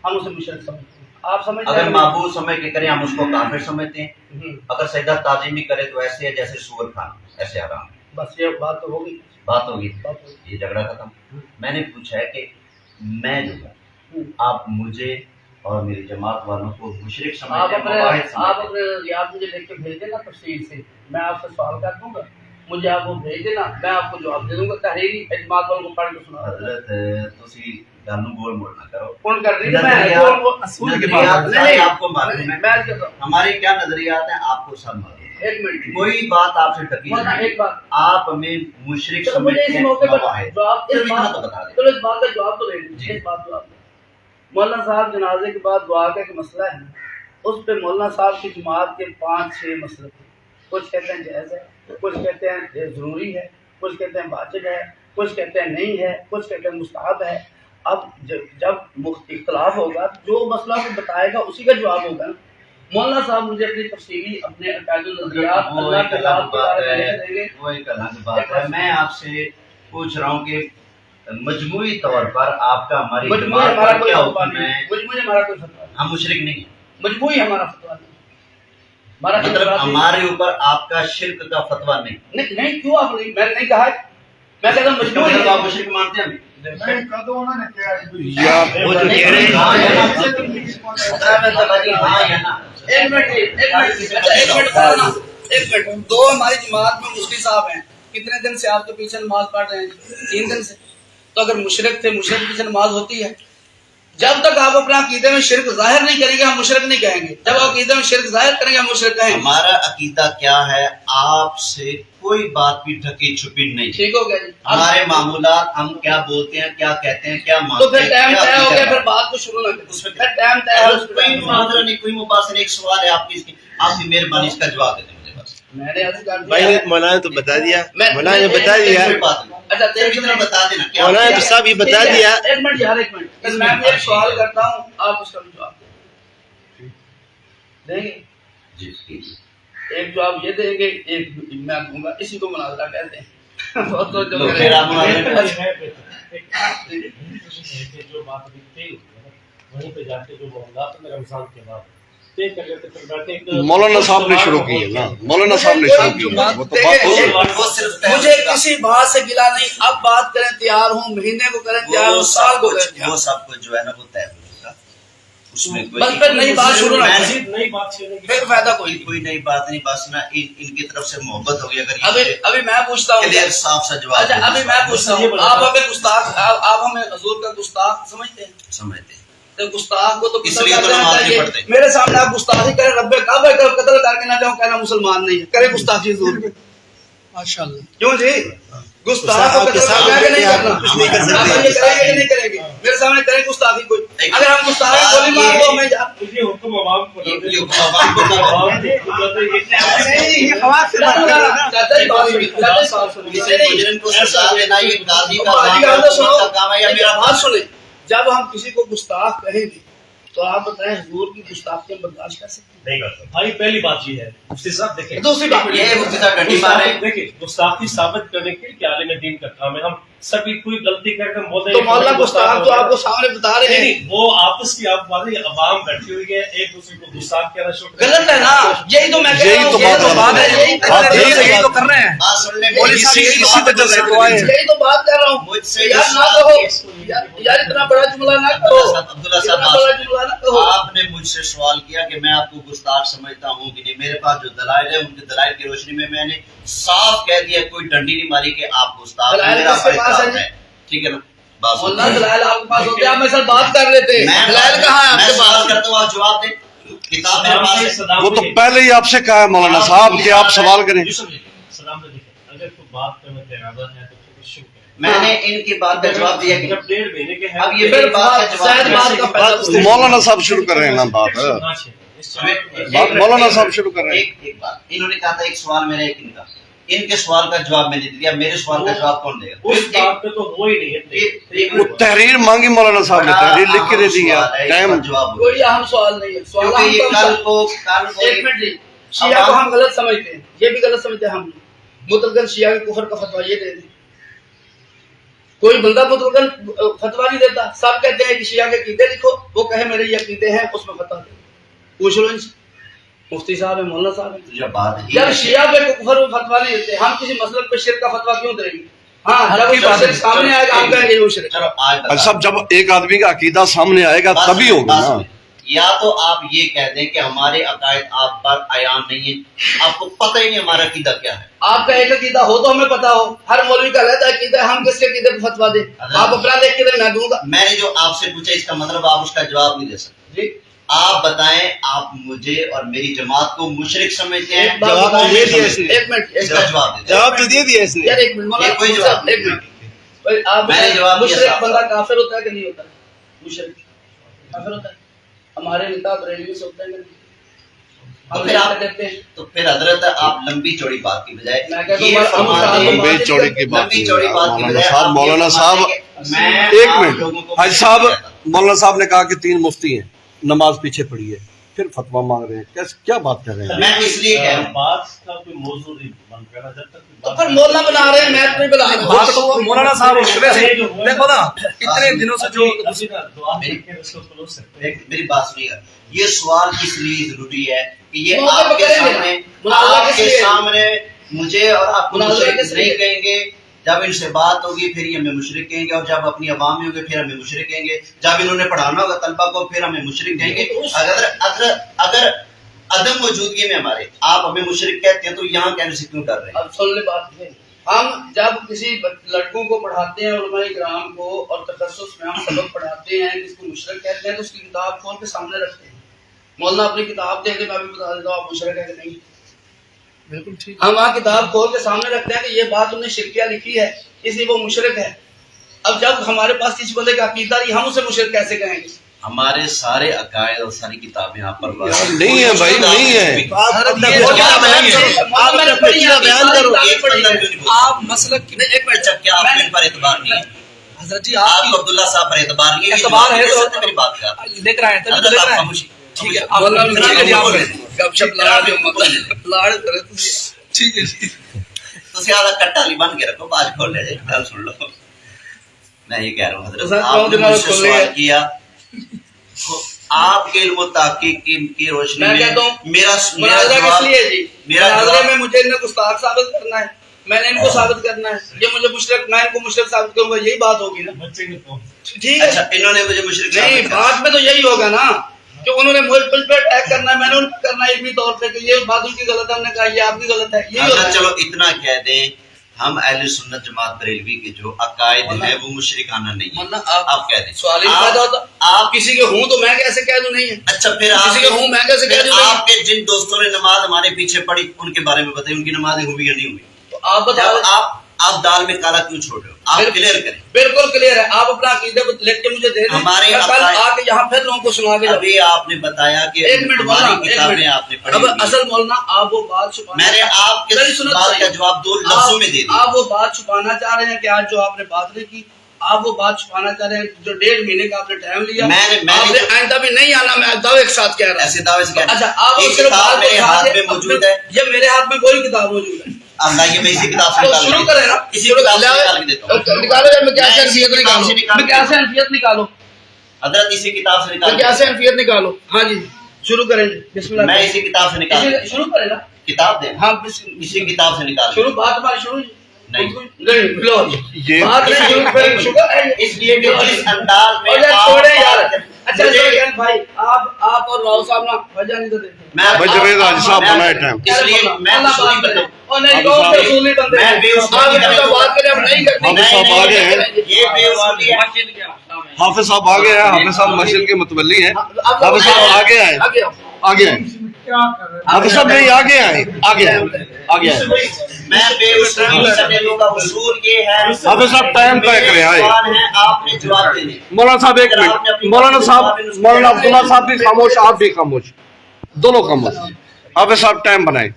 ہم اسے مشرک سمجھتے ہیں، آپ سمجھتے ہیں؟ اگر معبود سمجھ کے کریں ہم اس کو کافر سمجھتے ہیں، ہوں، اگر سجدہ تعظیمی کرے تو ایسے ہے جیسے سور کھانا، ایسے حرام۔ بس یہ بات تو ہوگی، بات ہوگی، بات ہوگی۔ یہ جھگڑا ختم۔ میں نے پوچھا ہے کہ میں جو ہوں آپ مجھے اور میری جماعت والوں کو مشرک آپ سمجھتے ہیں، اپنے مواحد آپ سمجھتے ہیں؟ اپنے یاد مجھے لکھ کے بھیج دینا تفصیل سے، میں آپ سے سوال کر دوں گا، مجھے آپ وہ بھیج دینا، میں آپ کو جواب دے دوں گا تحریری، اجماع والوں کو پڑھ کے سنا۔ حضرت تسی گل نوں گول موڑ نہ کرو۔ کون کر رہی ہے؟ نظریات سارے آپ کو معلوم ہے، میں کہتا ہوں ہمارے کیا نظریات ہیں آپ کو سب معلوم ہے۔ 1 منٹ کوئی بات آپ سے ٹکی مولانا نہیں، ایک بات، آپ ہمیں مشرک چلو مجھے سمجھتے اس ہیں، موقع پر مواحد۔ جواب، چلو اس اتنا تو بات بتا دیں۔ چلو اس بات کا جواب تو دے دیں، جی۔ اس بات جواب دیں۔ مولانا صاحب جنازے کے بعد دعا کا ایک مسئلہ ہے، اس پہ مولانا صاحب کی جماعت کے 5-6 مسئلے ہیں، کچھ کہتے ہیں جائز ہے، کچھ کہتے ہیں ضروری ہے، کچھ کہتے ہیں واجب ہے، کچھ کہتے ہیں نہیں ہے، کچھ کہتے ہیں مستحب ہے۔ اب جب اختلاف ہوگا جو مسئلہ کو بتائے گا اسی کا جواب ہوگا نا۔ مولانا صاحب مجھے اپنی تفصیلی اپنے عقائد النظریات وہ اللہ ایک کے الگ ذات کے بات بارے میں ہے، دیں گے۔ وہ ایک الگ بات ہے۔ میں آپ سے پوچھ رہا ہوں کہ مجموعی طور پر آپ کا ہماری مجموعی جماعت ہمارا پر کوئی کیا فتویٰ حکم نہیں ہے؟ ہے، مجموعی ہمارا کوئی فتویٰ نہیں، ہم مشرک نہیں ہیں، مجموعی ہمارا فتویٰ نہیں، ہمارا مطلب فتویٰ نہیں۔ ہمارے اوپر آپ کا شرک کا فتویٰ نہیں۔ نہیں کیوں آپ نہیں، میں نے نہیں کہا ہے، میں کہتا ہوں اس کا مجموعی مطلب ہے۔ آپ مشرک مانتے ہیں ہمیں؟ یا وہ جو کہہ رہے ہیں ہاں یا نا؟ ہاں یا نا؟ ایک منٹ اچھا ایک منٹ مولانا، ایک منٹ، 2 ہماری جماعت میں مفتی صاحب ہیں، کتنے دن سے آپ کے پیچھے نماز پڑھ رہے ہیں؟ 3 دن سے۔ تو اگر مشرک تھے، مشرک کے پیچھے نماز ہوتی ہے؟ جب تک آپ اپنے عقیدے میں شرک ظاہر نہیں کریں گے ہم مشرک نہیں کہیں گے، جب آپ عقیدے میں شرک ظاہر کریں گے ہم مشرک کہیں گے۔ ہمارا عقیدہ کیا ہے؟ آپ سے کوئی بات بھی ڈھکی چھپی نہیں۔ ٹھیک ہو گیا جی، ہمارے معمولات، ہم کیا بولتے ہیں، کیا کہتے ہیں، کیا تو مانتے پھر ہیں، ٹائم کیا طے ہو گیا، عقیدہ پھر ہے۔ بات کو شروع نہ کریں، اس میں پھر ٹائم طے ہے، اس پہ کوئی محاضرہ نہیں، کوئی مباحثہ نہیں، ایک سوال ہے آپ کی، آپ کی مہربانی اس کا جواب دے دیں مجھے بس۔ میں نے عرض کر بھائی دیا نے مولانا نے تو بتا دیا، میں- مولانا نے بتا دیا، کوئی بات نہیں، اچھا صرف اتنا بتا دینا کیا مولانا نے صاحب یہ بتا ٹھیک ہے، دیا۔ ایک منٹ یار، ایک منٹ، میں ایک سوال کرتا ہوں، آپ اس کا بھی جواب دیں گے؟ جی ٹھیک ہے۔ ایک جواب یہ دیں گے، ایک میں دوں گا، اسی کو مناظرہ کہتے ہیں۔ بہت تو جو تو پھر آپ مناظرے میں- جو بات ابھی طے ہوئی ہے نا، وہیں پہ جا کے جو معاملات ہیں رمضان کے بعد طے کر لیتے، پھر بیٹھے ایک مولانا صاحب نے شروع کی ہے نا، مولانا صاحب نے شروع کی ہے، وہ تو بات ہو گئی۔ وہ صرف مجھے کسی بات سے گلا نہیں، اب بات کریں تیار ہوں، مہینے کو کریں تیار ہوں، سال کو کریں تیار وہ ہوں۔ سب کچھ جو ہے نا وہ طے ہو چکا، اس میں کوئی بس پھر نئی بات شروع نہ میں کریں، مزید نئی بات چھیڑنے کی پھر فائدہ کوئی نہیں۔ کوئی نئی بات نہیں، بس نا ان کی طرف سے محبت ہوگی، اگر ابھی میں پوچھتا ہوں، کلیئر صاف سا جواب اچھا ابھی میں پوچھتا ہوں، آپ ہمیں گستاخ، آپ ہمیں حضور کا گستاخ سمجھتے ہیں؟ سمجھتے ہیں، تو گستاخ کو تو اس قتل لیے کر تو دینا نماز نہیں چاہیے۔ پڑھتے۔ میرے سامنے آپ گستاخی کریں، رب کعبہ کا قتل کر کے نہ جاؤں، کہنا مسلمان نہیں ہے، کرے گستاخی حضور کی۔ ماشاءاللہ۔ کیوں جی؟ گستاخ کو قتل کر کے نہیں کرنا، کچھ نہیں کر سکتے۔ آپ یہ کریں گے کہ نہیں کریں گے؟ میرے سامنے کریں گستاخی کوئی، اگر ہم گستاخی گولی مار دو ہمیں جا یہ حکم عوام کو یہ عوام کو کر رہا ہے۔ کسی مجرم کو سزا دینا یہ قاضی کا کام ہے، حکومت کا کام ہے یا میرا بات سنیں، جب ہم کسی کو گستاخ کہیں گے تو آپ بتائیں حضور کی گستاخیاں برداشت کر سکتے نہیں کر سکتا۔ بھائی پہلی بات یہ ہے مفتی صاحب دیکھیں، ہیں؟ دوسری بات یہ مفتی صاحب ڈنڈی مارے، دیکھیں گستاخی ثابت کرنے کے لیے کہ عالم دین کا کام ہے، ہم سبھی کوئی غلطی کر کے بولتے تو مولانا گستاخ تو آپ کو سامنے بتا رہے ہیں، نہیں، وہ آپس کی آپ بات ہے، عوام بیٹھی ہوئی ہے ایک دوسرے کو گستاخ کہنا شروع کر غلط ہے نا، یہی تو میں کہہ رہا ہوں، یہی تو بات ہے، یہی تو کر رہے ہیں، بات سننے میں اسی وجہ سے تو آئے ہیں۔ یہی تو بات کر رہا ہوں، مجھ سے یار نہ کہو، یار اتنا بڑا جملہ نہ کہو، عبداللہ اتنا صاحب بڑا جملہ نہ کہو۔ آپ نے مجھ سے سوال کیا کہ میں آپ کو گستاخ سمجھتا ہوں کہ نہیں، میرے پاس جو دلائل ہے ان کے دلائل کی روشنی میں نے صاف کہہ دیا، کوئی ڈنڈی نہیں ماری کہ آپ گستاخ ہیں، دلائل میرا کس کے بھائی پاس ہے صاحب ہے، ٹھیک ہے نا؟ بات سنیں۔ مولانا دلائل آپ کے پاس ہوتے ہیں، آپ میرے ساتھ بات کر لیتے ہیں، میں دلائل کہاں ہے آپ میں کے سوال پاس؟ کرتا ہوں، آپ جواب دیں، کتاب میرے پاس ہے۔ وہ تو پہلے ہی آپ سے کہا ہے مولانا صاحب کہ آپ سوال کریں۔ سلام علیکم، اگر کوئی بات کرنے کا ارادہ ہے تو پھر شروع کریں۔ میں نے ان کی بات کا جواب دیا کہ جب 1.5 مہینے کے ہیں اب یہ میری بات کا شاید جواب بات کا فائدہ کوئی نہیں۔ مولانا صاحب شروع کر رہے ہیں نا بات، بات مولانا صاحب شروع کر رہے ہیں۔ ایک بات، انہوں نے کہا تھا ایک سوال میرا، ایک ان کا، ان کے سوال کا جواب میں نے دیا، میرے سوال کا جواب کون دے گا؟ اس بات پہ تو ہو ہی نہیں ہے۔ وہ تحریر مانگی مولانا صاحب نے، تحریر لکھ کے دے دی ہے، ٹائم جواب ہو کوئی اہم سوال نہیں ہے، سوال کیونکہ یہ ہم کل کو ایک منٹ جی، شیعہ کو ہم غلط سمجھتے ہیں، یہ بھی غلط سمجھتے ہیں ہم، مطلقاً شیعہ کے کفر کا فتویٰ یہ دے دیں، کوئی بندہ مطلقاً فتویٰ نہیں دیتا، سب کہتے ہیں کہ شیعہ کے عقیدے لکھو، وہ کہے میرے یہ عقیدے ہیں، اس میں فتویٰ دے، پوچھ لو ان سے، مفتی صاحب ہے، مولانا صاحب ہے، جب بات جب شیعہ پہ کفر میں فتویٰ نہیں دیتے، ہم کسی مسلک پہ شرک کا فتویٰ کیوں دیں گے؟ ہاں جب وہ شرک سامنے آئے گا ہم کہیں گے وہ شرک۔ چلو آج اور سب جب ایک آدمی کا عقیدہ سامنے آئے گا تبھی ہوگا نا۔ یا تو آپ یہ کہہ دیں کہ ہمارے عقائد آپ پر عیان نہیں ہے، آپ کو پتہ ہی نہیں ہمارا عقیدہ کیا ہے، آپ کا ایک عقیدہ ہو تو ہمیں پتا ہو، ہر مولوی کا علیحدہ عقیدہ ہے، ہم کس کے عقیدے پہ فتویٰ دیں؟ آپ اپنا دیکھ کے دیں، میں دوں گا میں نے جو آپ سے پوچھا اس کا مطلب آپ اس کا جواب نہیں دے سکتے۔ جی۔ آپ بتائیں، آپ مجھے اور میری جماعت کو مشرک سمجھتے ہیں؟ ایک بات جواب تو بتائیں، دے دیا اس نے۔ ایک منٹ، اس کا جواب دیں۔ جواب تو دے دیا اس نے۔ یار ایک منٹ، یہ کوئی جواب نہیں۔ ایک منٹ، بھائی آپ میں نے جواب دیا مشرک صاحب۔ بندہ کافر ہوتا ہے کہ نہیں ہوتا ہے؟ مشرک کافر ہوتا ہے، ہمارے نکاح بریلوی سے ہوتے ہیں کہ نہیں؟ تو ہم پھر آپ دیتے ہیں، تو پھر حضرت آپ لمبی چوڑی بات کی بجائے میں کہتا ہوں یہ فرما دیں، لمبی چوڑی کی بات لمبی چوڑی بات کی مولانا بجائے صاحب، آپ یہ مولانا فرما صاحب دیں کہ میں ایک آپ منٹ، لوگوں کو حاج صاحب مولانا صاحب نے کہا کہ 3 مفتی ہیں، نماز پیچھے پڑی ہے، پھر فتویٰ مانگ رہے ہیں، کیا بات کر رہے ہیں؟ میں اس لیے کہہ رہا ہوں بات کا کوئی موضوع نہیں بن رہا، جب تک تو پھر مولانا بنا رہے ہیں، میں تو نہیں بنا رہا۔ بات تو مولانا صاحب شروع سے دیکھو نا، اتنے دنوں سے جو میری بات سنیے گا، یہ سوال اس لیے ضروری ہے کہ یہ موقع آپ پہ کے کریں گے۔ سامنے مناظرہ آپ کس کے لیے؟ سامنے مجھے اور آپ کو مناظرہ مشرک کس لیے؟ نہیں کہیں گے، جب ان سے بات ہوگی پھر یہ ہمیں مشرک کہیں گے، اور جب اپنی عوام میں ہوگے پھر ہمیں مشرک کہیں گے، جب انہوں نے پڑھانا ہوگا طلبہ کو پھر ہمیں مشرک کہیں گے۔ اگر عدم موجودگی میں ہمارے آپ ہمیں مشرک کہتے ہیں تو یہاں کہنے سے کیوں ڈر رہے ہیں؟ اب سن لے بات ہے، ہم جب کسی لڑکوں کو پڑھاتے ہیں، علماء کرام کو، اور تخصص میں ہم سبق پڑھاتے ہیں جس کو مشرک کہتے ہیں، تو اس کی کتاب کھول کے سامنے رکھتے ہیں، مولانا اپنی کتاب دے دے، میں بھی بتا دیتا ہوں آپ مشرک ہے کہ نہیں، بالکل ٹھیک۔ ہم وہاں کتاب کھول کے سامنے رکھتے ہیں کہ یہ بات انہوں نے شرکیہ لکھی ہے، اس لیے وہ مشرک ہے۔ اب جب ہمارے پاس کسی بندے کا عقیدہ نہیں، ہم اسے مشرک کیسے کہیں گے؟ ہمارے سارے عقائد اور ساری کتابیں آپ پر نہیں ہے بھائی، نہیں ہے۔ آپ مسلک کی ایک منٹ چک کے آپ ان پر اعتبار نہیں ہے حضرت جی آپ کو عبداللہ صاحب پر اعتبار نہیں ہے، اعتبار ہے تو میری بات کا لے کر آئے تھے حضرت آپ خاموشی ٹھیک ہے آپ گپ شپ لاڑ کرے ٹھیک ہے تو زیادہ کٹا لی بن کے رکھو، باز کھول لے جائے، گل سن لو۔ میں یہ کہہ رہا ہوں حضرت آپ نے مجھ سے سوال کیا، آپ کے علم و تحقیق کی روشنی میں میرا جواب میں مجھے ان کو گستاخ ثابت کرنا ہے، میں نے ان کو ثابت کرنا ہے، یہ مجھے مشرک، میں ان کو مشرک ثابت کروں گا، یہی بات ہوگی نا ٹھیک ہے۔ اچھا انہوں نے مجھے مشرک نہیں بات میں تو یہی ہوگا نا کہ انہوں نے مجھ پہ اٹیک کرنا ہے، میں نے ان کو کرنا ہے علمی طور پہ کہ یہ بات ان کی غلط ہے، ہم نے کہا یہ آپ کی غلط ہے، یہی ہوگا۔ چلو اتنا کہہ دیں ہم اہل سنت جماعت بریلوی کے جو عقائد ہیں وہ مشرکانہ نہیں ہیں، آپ کہہ دیں سوال ہی پیدا ہوتا آپ کسی کے ہوں تو میں کیسے کہہ دوں نہیں ہے، اچھا پھر کسی کے ہوں میں کیسے کہہ دوں نہیں ہے؟ آپ کے جن دوستوں نے نماز ہمارے پیچھے پڑھی ان کے بارے میں بتائیں، ان کی نمازیں ہوئی یا نہیں ہوئی؟ تو آپ بتاؤ آپ دال میں کالا کیوں چھوڑ رہے ہو؟ آپ کلیئر کریں۔ بالکل کلیئر ہے، آپ اپنا عقیدہ لکھ کے مجھے دے دیں، ہمارے میں کل آ کے یہاں پھر لوگوں کو سنا کے ابھی آپ نے بتایا کہ ایک منٹ ہماری مولانا، کتابیں آپ نے پڑھی اب ہوئی۔ اصل مولانا آپ وہ بات چھپانا، میں نے آپ کے سوال کا جواب 2 لفظوں میں دے دیا۔ آپ وہ بات چھپانا چاہ رہے ہیں کہ آج جو آپ نے بات نہیں کی، آپ وہ بات چھپانا چاہ رہے ہیں جو 1.5 مہینے کا آپ نے ٹائم لیا، آپ نے آئندہ بھی نہیں آنا، میں دعوے کے ساتھ کہہ رہا ہوں ایسے دعوے سے کہہ اچھا آپ یہ صرف کتاب میرے ہاتھ میں موجود ہے، یہ میرے ہاتھ میں کوئی کتاب موجود ہے، اللہ یہ میں اسی کتاب سے تو نکال شروع کریں نا، اسی کتاب سے نکال کے دیتا ہوں۔ نکالو جب میں کیا سے انفیت نکالو، میں کیا سے انفیت نکالو، حضرت اسی کتاب سے نکال کیا سے انفیت نکالو، ہاں جی شروع کریں جی، بسم اللہ میں اسی کتاب سے نکال شروع کریں نا، کتاب دیں ہاں اسی کتاب سے نکال شروع بات ہماری شروع نہیں نہیں لو یہ بات نہیں شروع پھر شکر ہے اس لیے کہ جس انداز میں چھوڑے یار، اچھا سرگن بھائی آپ اور راؤ صاحب نا وجہ نہیں تو دیتے بھائی جوید حاجی صاحب بنائے ٹائم، اس لیے میں اصولی بندہ ہوں۔ اور نہیں وہ اصولی بندے میں بے اصولی آپ جو بات کریں ہم نہیں کرتے، حافظ صاحب آگے ہیں، یہ بے اصولی ہے۔ حافظ صاحب آگے ہیں، حافظ صاحب مسجد کے متولی ہیں، حافظ صاحب آگے آئے، آگے آؤ، آگے آئے، حافظ صاحب نہیں آگے آئے، آگے آئے، آگے آئے۔ میں بے اصولی کرنے کا اصول یہ ہے، حافظ صاحب ٹائم طے کریں، آئے۔ سوال ہے آپ نے جواب دینے، مولانا صاحب ایک منٹ، مولانا صاحب، مولانا عبداللہ صاحب بھی خاموش، آپ بھی خاموش، دونوں خاموش۔ حافظ صاحب ٹائم بنائیں،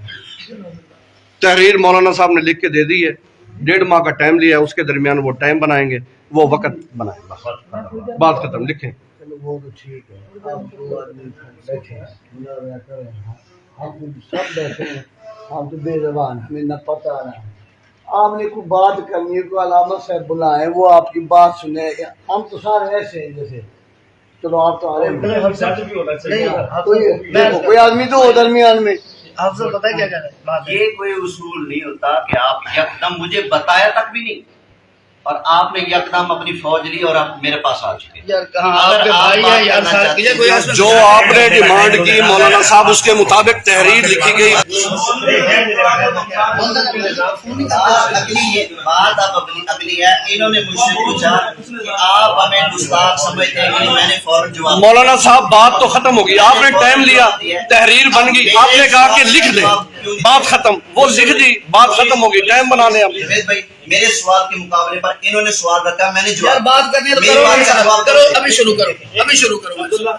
تحریر مولانا صاحب نے لکھ کے دے دی ہے، 1.5 ماہ کا ٹائم لیا ہے، اس کے درمیان وہ ٹائم بنائیں گے، وہ وقت بنائیں، بات ختم، لکھیں۔ وہ تو ٹھیک ہے، آپ 2 آدمی بیٹھے ہیں، ہم سب بیٹھے ہیں، ہم تو بے زبان، ہمیں نہ پتہ نہ، آپ نے کوئی بات کرنی ہے، کوئی علامت صاحب بلائیں، وہ آپ کی بات سنیں، ہم تو سارے ایسے ہیں جیسے، چلو آپ تو آ رہے ہیں، کوئی آدمی تو ہو درمیان میں، آپ سے پتہ کیا کہہ رہے ہیں، یہ کوئی اصول نہیں ہوتا کہ آپ یکدم مجھے بتایا تک بھی نہیں اور آپ نے یکدم اپنی فوج لی اور آپ میرے پاس آ چکے۔ یار کہاں آپ کے بھائی ہیں یار، کوئی ایسا جو آپ نے ڈیمانڈ کی مولانا صاحب اس کے مطابق تحریر لکھی گئی۔ بات اب اگلی ہے، انہوں نے مجھ سے پوچھا کہ آپ ہمیں گستاخ سمجھتے ہیں کہ میں نے فوراً جواب مولانا صاحب بات تو ختم ہوگی، آپ نے ٹائم لیا، تحریر بن گئی، آپ نے کہا کہ لکھ دیں، بات ختم، وہ لکھ دی، بات ختم ہوگی، ٹائم بنا لیں اب۔ جاوید بھائی میرے سوال کے مقابلے پر انہوں نے سوال رکھا، میں نے یار جواب بات کرنی ہے تو میری کرو، بات کا جواب کرو ابھی شروع کرو، ابھی شروع کرو۔ عبداللہ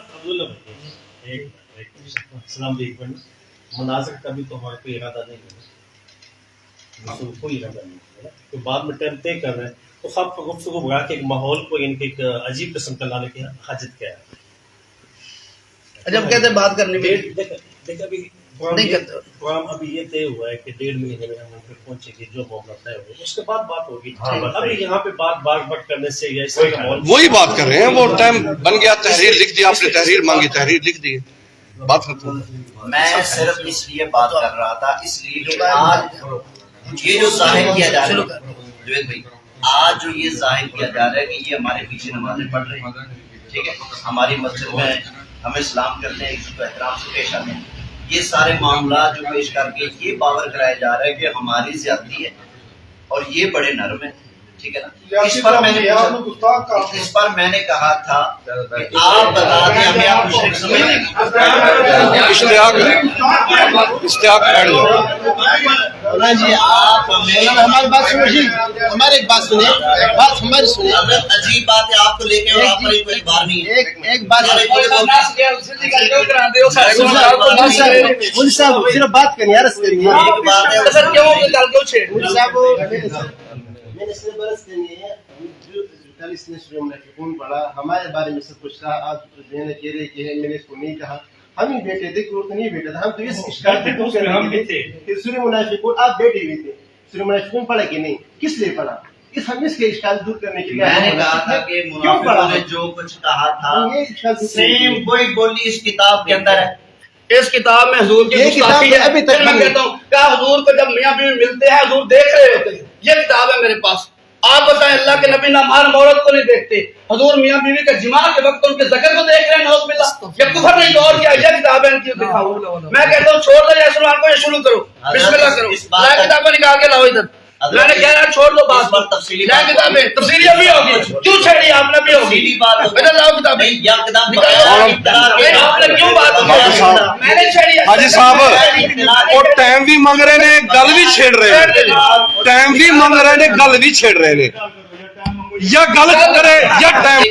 السلام علیکم، مناظر کا بھی تو ہمارا کوئی ارادہ نہیں ہے، کوئی ارادہ نہیں ہے تو بعد میں ٹائم طے کر رہے ہیں تو خواب گفتگو بگا کے ایک ماحول کو ان کے ایک عجیب قسم کا لانے کی حاجت کیا ہے؟ جب کہتے ہیں بات کرنی بھی دیکھ ابھی نہیں کرتے، پروگرام ابھی یہ طے ہوا ہے کہ 1.5 مہینے میں ہم وہاں پہ پہنچیں گے، جو معاملہ طے ہوگا اس کے بعد بات ہوگی۔ ابھی یہاں پہ بات بار بار کرنے سے یا اس طرح کا ماحول وہی بات کر رہے ہیں، وہ ٹائم بن گیا، تحریر لکھ دی، آپ نے تحریر مانگی، تحریر لکھ دی، بات ختم۔ میں صرف اس لیے بات کر رہا تھا، اس لیے کہ آج یہ جو ظاہر کیا جا رہا ہے جوید بھائی، آج جو یہ ظاہر کیا جا رہا ہے کہ یہ ہمارے پیچھے نمازیں پڑھ رہے ہیں، ٹھیک ہے، ہماری مسجد میں ہمیں سلام کرتے ہیں، عزت و احترام سے پیش آتے ہیں، یہ سارے معاملات جو پیش کر کے یہ باور کرایا جا رہا ہے کہ ہماری زیادتی ہے اور یہ بڑے نرم ہے، ٹھیک ہے نا۔ اس پر میں نے کہا تھا کہ آپ بتا دیں ہمیں، آپ مشرک سمجھتے ہیں؟ اشتیاق بیٹھ جاؤ۔ مولانا جی آپ ہماری بات سنو جی، ہماری ایک بات سنیں، بات ہماری سنیں. حضرت عجیب بات ہے آپ کو لے کے اور آپ پر کوئی بار نہیں ہے. ایک بات مول صاحب صرف بات کریں یار. ایک بات ہے میں نے صرف برس کرنی ہے. کل اس نے شروع میں فون پڑھا ہمارے بارے میں سب کچھ کہا. آپ میں نے کہہ رہے کہ میں نے اس کو نہیں کہا. ہم ہی بیٹھے تھے کہ نہیں بیٹھا تھا. ہم تو اس اشکال پہ پوچھ رہے تھے کہ سورہ منافقون آپ بیٹھے ہوئے تھے. سورہ منافقون پڑھا کہ نہیں؟ کس لیے پڑھا؟ ہم اس کے اشکال دور کرنے کے لیے میں نے کہا تھا کہ منافقوں نے جو کچھ کہا تھا سیم وہی بولی اس کتاب کے اندر ہے. اس کتاب میں حضور کی گستاخی ہے. ابھی تک میں کہتا ہوں کہ حضور کو جب میاں بیوی ملتے ہیں حضور دیکھ رہے ہوتے ہیں. یہ کتاب ہے میرے پاس. آپ بتائیں اللہ کے نبی نہ مال عورت کو نہیں دیکھتے. حضور میاں بیوی کا جماع کے وقت ان کے ذکر کو دیکھ رہے ہیں. نعوذ باللہ یہ کفر نہیں اور کیا. یہ کتاب ہے ان کی دکھاؤ. میں کہتا ہوں چھوڑ دو یہ سلمان کو, یہ شروع کرو, بسم اللہ کرو. لا کتابیں نکال کے لاؤ ادھر. میں نے کہہ رہا چھوڑ دو بات پر تفصیلی کتابیں تفصیلی ابھی ہوگی. کیوں چھیڑی آپ نے؟ بھی ہوگی ادھر لاؤ کتابیں. یا کتاب آپ نے کیوں بات میں نے چھیڑی؟ حاجی صاحب وہ ٹائم بھی منگ رہے نے گل بھی چھیڑ رہے ہیں. ٹائم بھی منگ رہے نے گل بھی چھیڑ رہے نے. یا گل کرے یا ٹائم.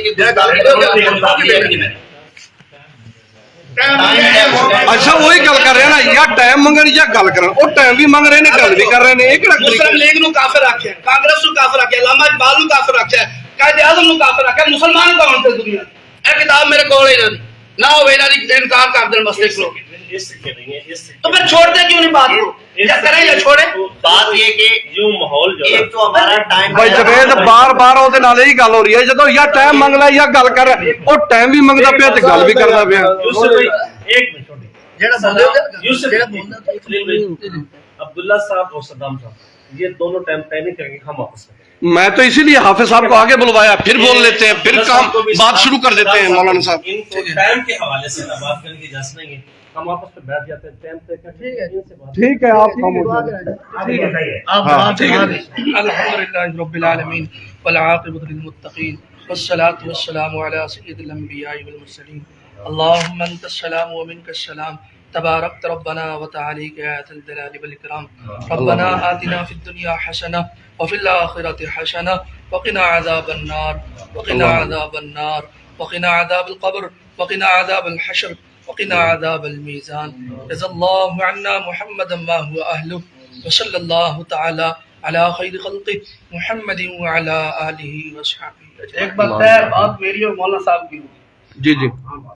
اچھا وہی گل کر رہے ہیں نا, یا ٹائم منگن یا گل کرن. وہ ٹائم بھی منگ رہے ہیں گل بھی کر رہے ہیں. مسلم لیگ نو کافر آکھیا, کانگریس نو کافر آکھیا, علامہ اقبال نو کافر آکھیا, قائد اعظم نو کافر آکھیا. مسلمان کون تھے دنیا؟ اے کتاب میرے کول ہے انہاں دی نہ ہوے انہاں دی انکار کر دین مسئلے کو. تو پھر چھوڑتے کیوں نہیں بات کو؟ یا کریں یا چھوڑیں. بات یہ کہ جو ماحول جو ایک تو ہمارا ٹائم بھائی جوید بار بار وہ نال ہی گل ہو رہی ہے. جدو یا ٹائم منگنا یا گل کر رہا, وہ ٹائم بھی منگتا پیا تے گل بھی کرتا پیا. عبداللہ صاحب اور صدام صاحب یہ دونوں ٹائم طے نہیں کریں گے, ہم واپس کریں. میں تو اسی لیے حافظ صاحب کو آگے بلوایا, پھر بول لیتے ہیں, پھر کام بات شروع کر دیتے ہیں. مولانا صاحب ان کو ٹائم کے حوالے سے بات کرنے کی اجازت نہیں ہے. ہم آپس میں بیٹھ جاتے ہیں ٹائم طے کر. ٹھیک ہے آپ الحمدللہ رب العالمین والعاقبۃ للمتقین والصلاة والسلام علی سید الانبیاء والمرسلین. اللهم انت السلام ومنك السلام تباركت ربنا وتعاليك يا ذا الجلال والإكرام. ربنا آتنا في الدنيا حسنة وفي الآخرة حسنة وقنا عذاب النار وقنا عذاب النار وقنا عذاب القبر وقنا عذاب الحشر وقنا عذاب الميزان. جزا الله عنا محمدا ما هو أهله وصلى الله تعالى على خير خلقه محمد وعلى آله وصحبه. ایک بات ہے, بات میری اور مولانا صاحب کی. جی جی